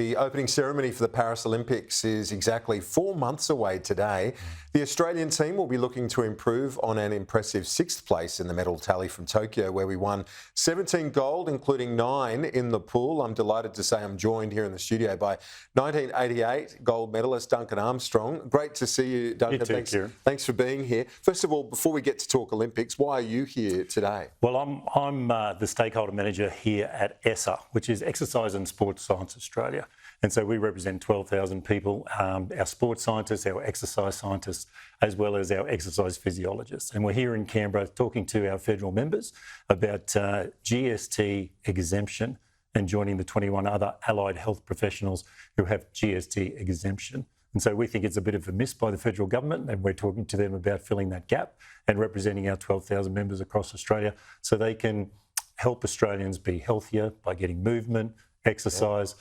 The opening ceremony for the Paris Olympics is exactly 4 months away today. The Australian team will be looking to improve on an impressive 6th place in the medal tally from Tokyo, where we won 17 gold, including 9 in the pool. I'm delighted to say I'm joined here in the studio by 1988 gold medalist Duncan Armstrong. Great to see you, Duncan. Thanks for being here. First of all, before we get to talk Olympics, why are you here today? Well, I'm the stakeholder manager here at ESSA, which is Exercise and Sports Science Australia. And so we represent 12,000 people, our sports scientists, our exercise scientists, as well as our exercise physiologists. And we're here in Canberra talking to our federal members about GST exemption and joining the 21 other allied health professionals who have GST exemption. And so we think it's a bit of a miss by the federal government, and we're talking to them about filling that gap and representing our 12,000 members across Australia so they can help Australians be healthier by getting movement, exercise,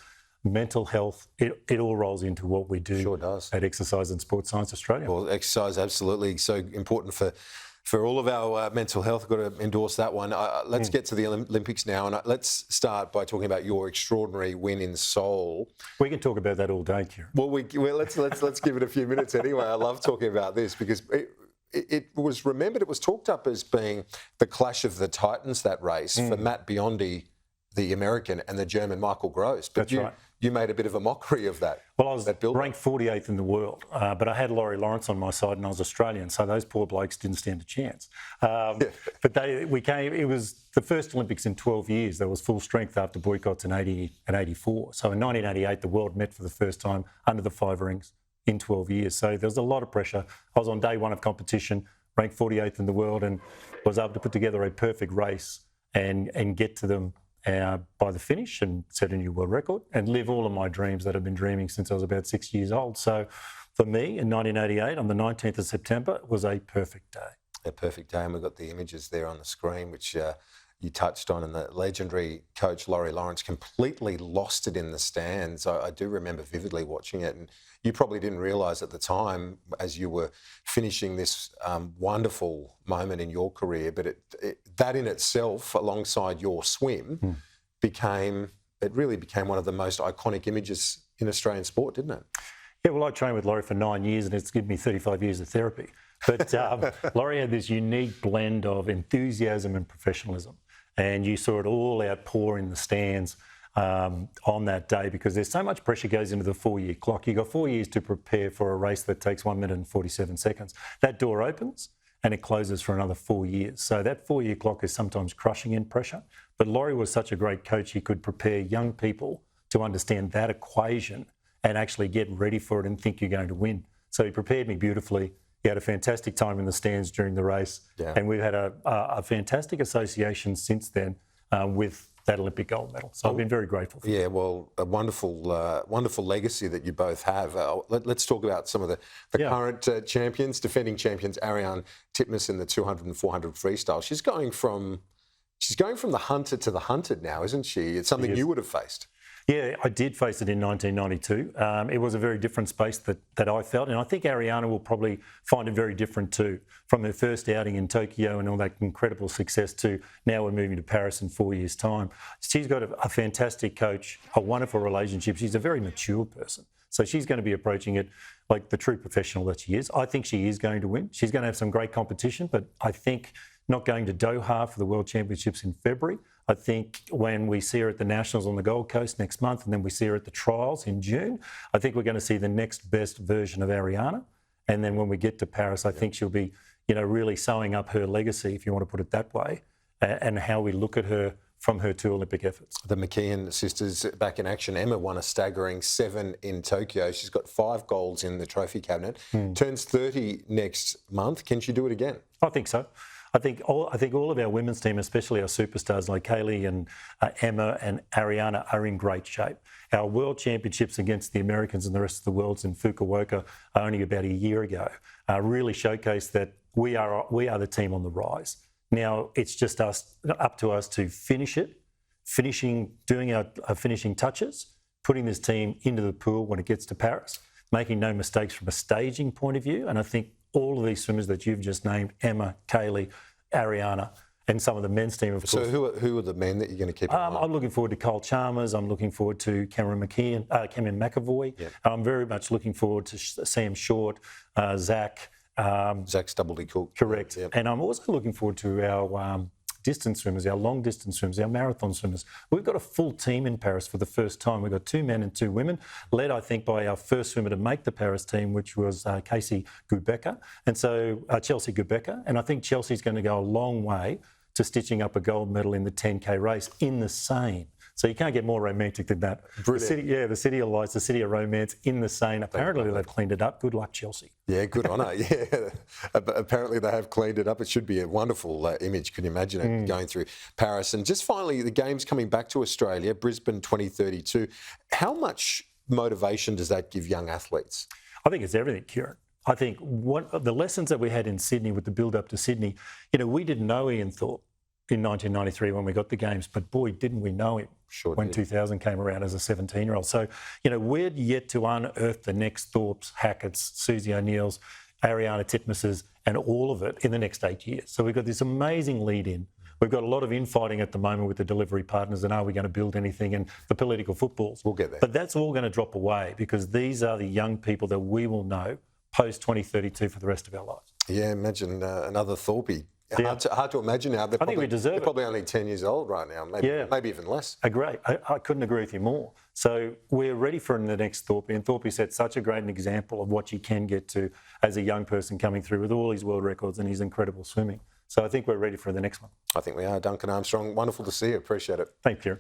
mental health. It all rolls into what we do. Sure does. At Exercise and Sports Science Australia. Well, exercise, absolutely so important for all of our mental health. I've got to endorse that one. Let's get to the Olympics now, and let's start by talking about your extraordinary win in Seoul. We can talk about that all day, Kieran. Well, let's give it a few minutes anyway. I love talking about this because it was remembered, it was talked up as being the clash of the titans, that race, for Matt Biondi, the American, and the German Michael Gross. But That's right. You made a bit of a mockery of that. Well, I was ranked 48th in the world, but I had Laurie Lawrence on my side and I was Australian, so those poor blokes didn't stand a chance. But it was the first Olympics in 12 years. There was full strength after boycotts in 80 and 84. So in 1988, the world met for the first time under the 5 rings in 12 years. So there was a lot of pressure. I was on day one of competition, ranked 48th in the world, and was able to put together a perfect race and get to them by the finish and set a new world record and live all of my dreams that I've been dreaming since I was about 6 years old. So for me, in 1988, on the 19th of September, it was a perfect day. A perfect day, and we've got the images there on the screen, which you touched on, and the legendary coach Laurie Lawrence completely lost it in the stands. I do remember vividly watching it, and you probably didn't realise at the time as you were finishing this wonderful moment in your career, but that in itself, alongside your swim, really became one of the most iconic images in Australian sport, didn't it? Yeah, well, I trained with Laurie for 9 years, and it's given me 35 years of therapy. But Laurie had this unique blend of enthusiasm and professionalism. And you saw it all outpour in the stands on that day because there's so much pressure goes into the 4-year clock. You've got 4 years to prepare for a race that takes 1 minute and 47 seconds. That door opens and it closes for another 4 years. So that 4-year clock is sometimes crushing in pressure. But Laurie was such a great coach, he could prepare young people to understand that equation and actually get ready for it and think you're going to win. So he prepared me beautifully. He had a fantastic time in the stands during the race, and we've had a fantastic association since then with that Olympic gold medal. So I've been very grateful for that. Yeah, well, a wonderful legacy that you both have. Let's talk about some of the current champions, defending champions. Ariarne Titmus in the 200 and 400 freestyle. She's going from the hunter to the hunted now, isn't she? It's something you would have faced. Yeah, I did face it in 1992. It was a very different space that I felt, and I think Ariarne will probably find it very different too. From her first outing in Tokyo and all that incredible success to now we're moving to Paris in 4 years' time. She's got a fantastic coach, a wonderful relationship. She's a very mature person. So she's going to be approaching it like the true professional that she is. I think she is going to win. She's going to have some great competition, but I think not going to Doha for the World Championships in February. I think when we see her at the Nationals on the Gold Coast next month and then we see her at the trials in June, I think we're going to see the next best version of Ariarne. And then when we get to Paris, I think she'll be, really sewing up her legacy, if you want to put it that way, and how we look at her from her 2 Olympic efforts. The McKeon sisters back in action. Emma won a staggering 7 in Tokyo. She's got 5 golds in the trophy cabinet. Turns 30 next month. Can she do it again? I think so. I think all of our women's team, especially our superstars like Kaylee and Emma and Ariarne, are in great shape. Our World Championships against the Americans and the rest of the world in Fukuoka only about a year ago really showcased that we are the team on the rise. Now it's just up to us to finish it, doing our finishing touches, putting this team into the pool when it gets to Paris, making no mistakes from a staging point of view, and I think all of these swimmers that you've just named, Emma, Kaylee, Ariarne, and some of the men's team, of course. So who are the men that you're going to keep an eye on? I'm looking forward to Cole Chalmers. I'm looking forward to Cameron McAvoy. Yep. I'm very much looking forward to Sam Short, Zach. Zach's Doubledy Cook. Correct. Yep. And I'm also looking forward to our distance swimmers, our long distance swimmers, our marathon swimmers. We've got a full team in Paris for the first time. We've got 2 men and 2 women, led, I think, by our first swimmer to make the Paris team, which was Chelsea Gubecka. And I think Chelsea's going to go a long way to stitching up a gold medal in the 10K race in the Seine. So you can't get more romantic than that. Brilliant. The city of lights, the city of romance in the Seine. Apparently they've cleaned it up. Good luck, Chelsea. Yeah, good on her. Yeah, apparently they have cleaned it up. It should be a wonderful image. Can you imagine it going through Paris? And just finally, the games coming back to Australia, Brisbane 2032. How much motivation does that give young athletes? I think it's everything, Kieran. I think the lessons that we had in Sydney with the build-up to Sydney, we didn't know Ian Thorpe in 1993 when we got the games, but boy, didn't we know him when 2000 came around as a 17-year-old. So, we're yet to unearth the next Thorpes, Hackett's, Susie O'Neill's, Ariana Titmus's, and all of it in the next 8 years. So we've got this amazing lead-in. We've got a lot of infighting at the moment with the delivery partners, and are we going to build anything, and the political footballs. We'll get there. But that's all going to drop away because these are the young people that we will know post-2032 for the rest of our lives. Yeah, imagine another Thorpe. Hard to imagine now. I think we deserve it. They're probably only 10 years old right now, maybe even less. Agree. I couldn't agree with you more. So we're ready for the next Thorpe, and Thorpe set such a great example of what you can get to as a young person coming through with all his world records and his incredible swimming. So I think we're ready for the next one. I think we are. Duncan Armstrong, wonderful to see you. Appreciate it. Thank you.